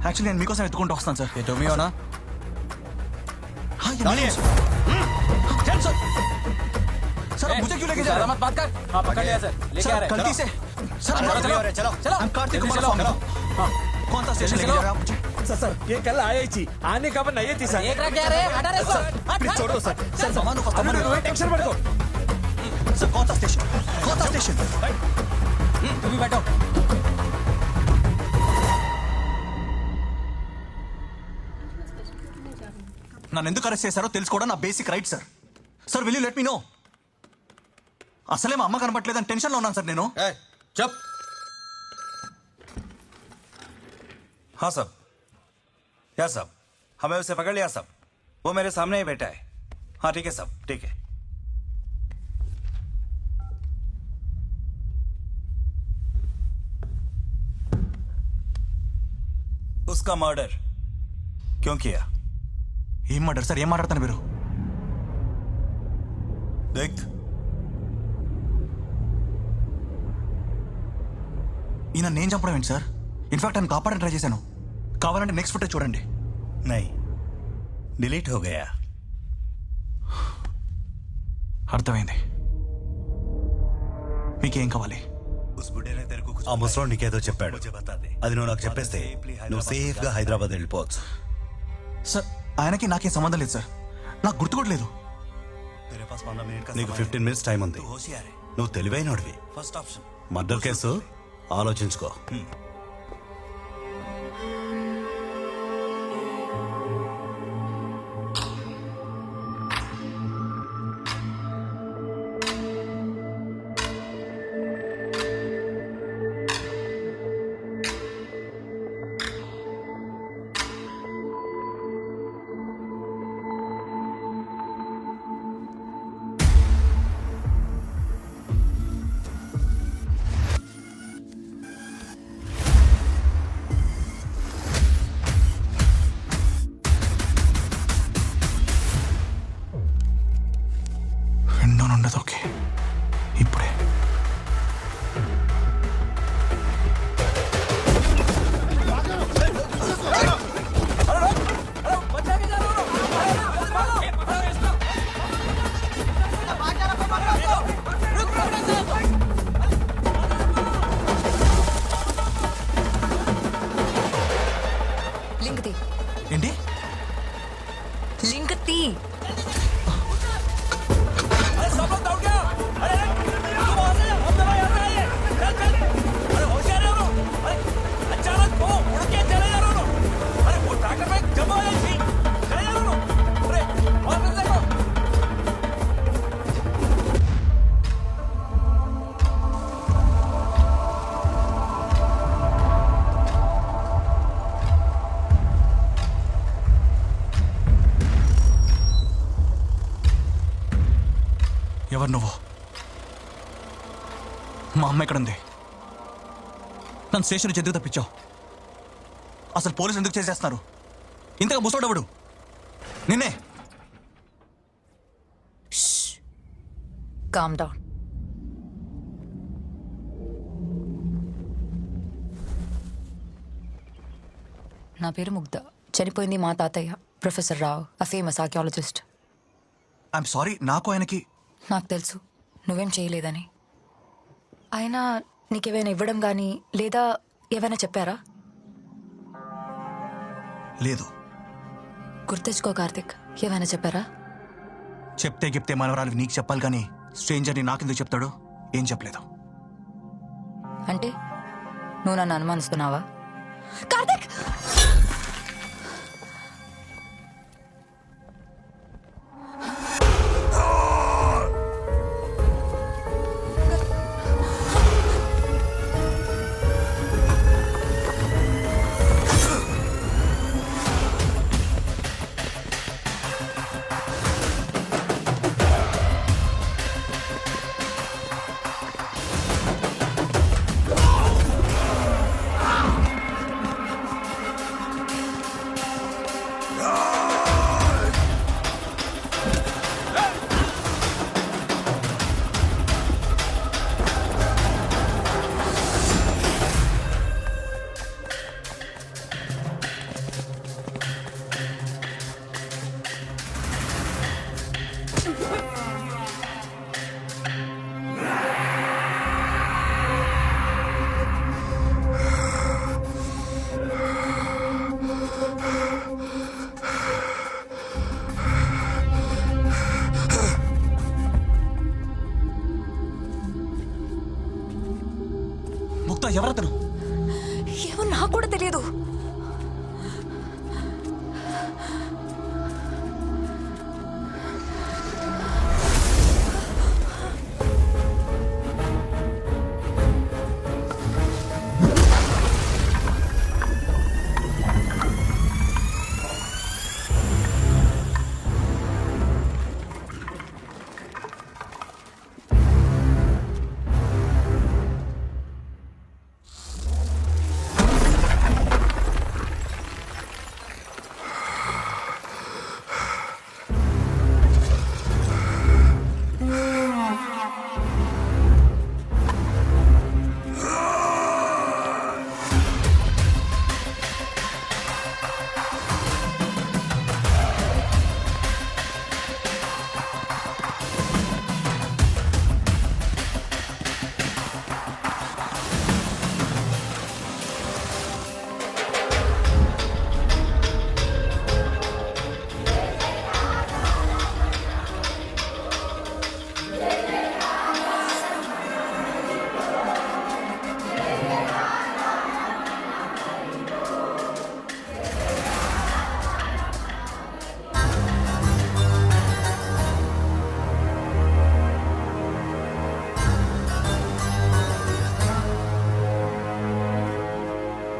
Actually నేను మీకోసం ఎత్తుకుంటూ వస్తాను సార్. ये तुम ही हो ना? हाँ ये मैं हूँ, सर. सर मुझे क्यों लेके जा रहे ज्यादा हैं? मत बात कर. हाँ पकड़ लिया सर. लेके आ रहे हैं. गलती से सर. चलो चलो. I'm कार्तिक कुमार चलो. स्वामी. कौन सा स्टेशन लेके जा रहे हैं आप मुझे? सर ये कल आई थी आने का नहीं थी सर. एक रख क्या रे? हटा रे सर. प्लीज छोड़ दो सर. सर सामान को टेंशन मत लो. सर कौन सा स्टेशन? कौन सा स्टेशन? तुम भी बैठो. నన్ను ఎందుకు అరెస్ట్ చేశారో తెలుసుకోవడం నా basic right sir. Sir will you let me know? అసలే మా అమ్మ కనపట్లేదని టెన్షన్లో ఉన్నాను సార్ నేను. चुप. हाँ साहब. या साहब हमें उसे पकड़ लिया साहब. वो मेरे सामने ही बैठा है. हाँ ठीक है साहब ठीक है. उसका मर्डर क्यों किया? ఏం మాట్లాడు సార్, ఏం మాట్లాడతాను మీరు? देख ఈయన నేను చంపడం ఏంటి సార్? ఇన్ఫాక్ట్ ఆయన కాపాడని ట్రై చేశాను. కావాలంటే నెక్స్ట్ ఫుటేజ్ చూడండి. नहीं डिलीट हो गया. అర్థమైంది. మీకేం కావాలి? ఆ ముసలోడు నీకేదో చెప్పాడు. అది నువ్వు నాకు చెప్పేస్తే నువ్వు సేఫ్ గా హైదరాబాద్ వెళ్ళిపోవచ్చు. సార్ ఆయనకి నాకేం సంబంధం లేదు సార్. నాకు గుర్తు కూడా లేదు. నీకు 15 minutes టైం ఉంది. నువ్వు తెలివైనోడివి. మర్డర్ కేసు ఆలోచించుకో. ఉండదు. ఓకే ఇప్పుడే లింక్ తీ. ఏంటి? లింక్ తీ. ఎవరు నువ్వు? మా అమ్మ ఎక్కడుంది? నన్ను స్టేషన్ నుంచి ఎందుకు తప్పించావు? అసలు పోలీసులు ఎందుకు చేసేస్తున్నారు? ఇంతగా ముసోడవుడు నిన్నే. Calm down. నా పేరు ముగ్ధ. చనిపోయింది మా తాతయ్య professor Rao, a famous archaeologist. I'm sorry, నాకు ఆయనకి. నాకు తెలుసు నువ్వేం చేయలేదని. అయినా నీకేమైనా ఇవ్వడం కానీ లేదా ఏమైనా చెప్పారా? లేదు. గుర్తెచ్చుకో కార్తిక్, ఏమైనా చెప్పారా? చెప్తే గిప్తే మనవరాలు నీకు చెప్పాలి కానీ స్ట్రేంజర్ని నాకెందుకు చెప్తాడు? ఏం చెప్పలేదు. అంటే నువ్వు నన్ను అనుమానిస్తున్నావా? కార్తిక్! ఎవరతను? ఏమో నాకు కూడా తెలియదు.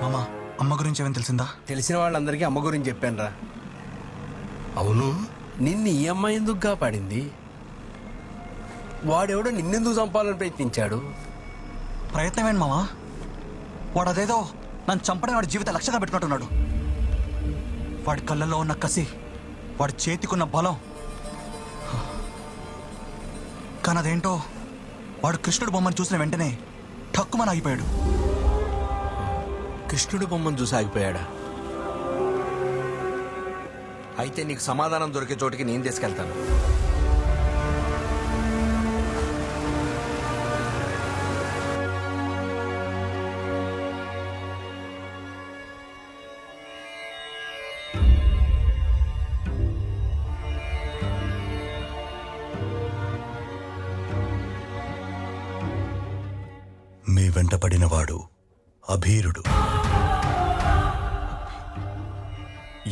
మామ, అమ్మ గురించి ఏమైనా తెలిసిందా? తెలిసిన వాళ్ళందరికీ అమ్మ గురించి చెప్పానురా. అవును, నిన్ను ఈ అమ్మాయి ఎందుకు కాపాడింది? వాడెవడో నిన్నెందుకు చంపాలని ప్రయత్నించాడు? ప్రయత్నం ఏంటి మామ? వాడు అదేదో నన్ను చంపడం వాడి జీవిత లక్ష్యంగా పెట్టుకుంటున్నాడు. వాడి కళ్ళల్లో ఉన్న కసి, వాడి చేతికున్న బలం. కానీ అదేంటో వాడు కృష్ణుడు బొమ్మను చూసిన వెంటనే ఠక్కుమని ఆగిపోయాడు. కృష్ణుడు బొమ్మను చూసి ఆగిపోయాడా? అయితే నీకు సమాధానం దొరికే చోటికి నేను తీసుకెళ్తాను. మీ వెంటపడినవాడు అభీరుడు.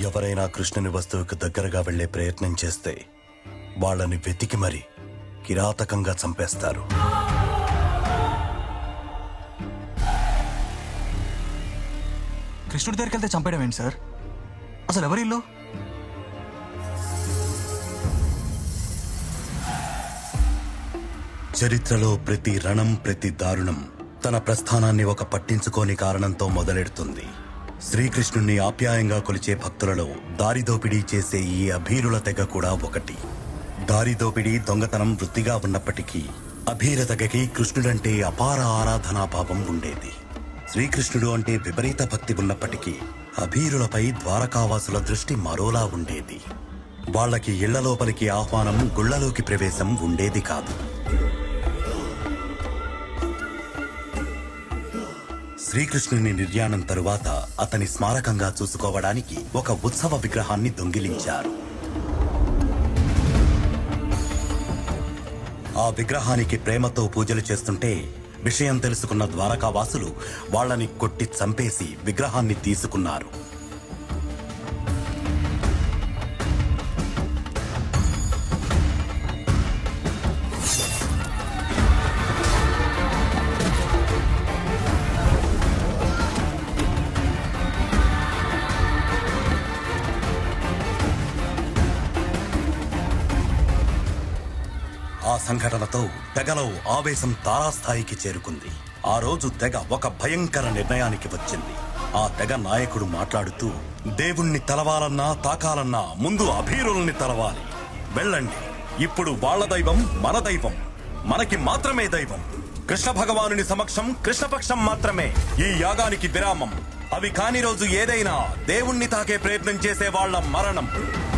ఎవరైనా కృష్ణుని వస్తువుకు దగ్గరగా వెళ్లే ప్రయత్నం చేస్తే వాళ్ళని వెతికి మరీ కిరాతకంగా చంపేస్తారు. కృష్ణుడి దగ్గరికి వెళ్తే చంపేయడం ఏంటి సార్? అసలు ఎవరిల్లు? చరిత్రలో ప్రతి రణం, ప్రతి దారుణం తన ప్రస్థానాన్ని ఒక పట్టించుకోని కారణంతో మొదలెడుతుంది. శ్రీకృష్ణుణ్ణి ఆప్యాయంగా కొలిచే భక్తులలో దారిదోపిడీ చేసే ఈ అభీరుల తెగ కూడా ఒకటి. దారిదోపిడీ, దొంగతనం వృత్తిగా ఉన్నప్పటికీ అభీర తెగకి కృష్ణుడంటే అపార ఆరాధనాభావం ఉండేది. శ్రీకృష్ణుడు అంటే విపరీత భక్తి ఉన్నప్పటికీ అభీరులపై ద్వారకావాసుల దృష్టి మరోలా ఉండేది. వాళ్ళకి ఇళ్ల లోపలికి ఆహ్వానం, గుళ్లలోకి ప్రవేశం ఉండేది కాదు. శ్రీకృష్ణుని నిర్యాణం తరువాత అతని స్మారకంగా చూసుకోవడానికి ఒక ఉత్సవ విగ్రహాన్ని దొంగిలించారు. ఆ విగ్రహానికి ప్రేమతో పూజలు చేస్తుంటే విషయం తెలుసుకున్న ద్వారకావాసులు వాళ్ళని కొట్టి చంపేసి విగ్రహాన్ని తీసుకున్నారు. ఆ సంఘటనతో తెగలో ఆవేశం తారాస్థాయికి చేరుకుంది. ఆ రోజు తెగ ఒక భయంకర నిర్ణయానికి వచ్చింది. ఆ తెగ నాయకుడు మాట్లాడుతూ, దేవుణ్ణి తలవాలన్నా తాకాలన్నా ముందు అభీరుల్ని తలవాలి. వెళ్ళండి, ఇప్పుడు వాళ్ళ దైవం మన దైవం, మనకి మాత్రమే దైవం. కృష్ణ భగవానుని సమక్షం కృష్ణపక్షం మాత్రమే. ఈ యాగానికి విరామం. అవి కాని రోజు ఏదైనా దేవుణ్ణి తాకే ప్రయత్నం చేసే వాళ్ళ మరణం.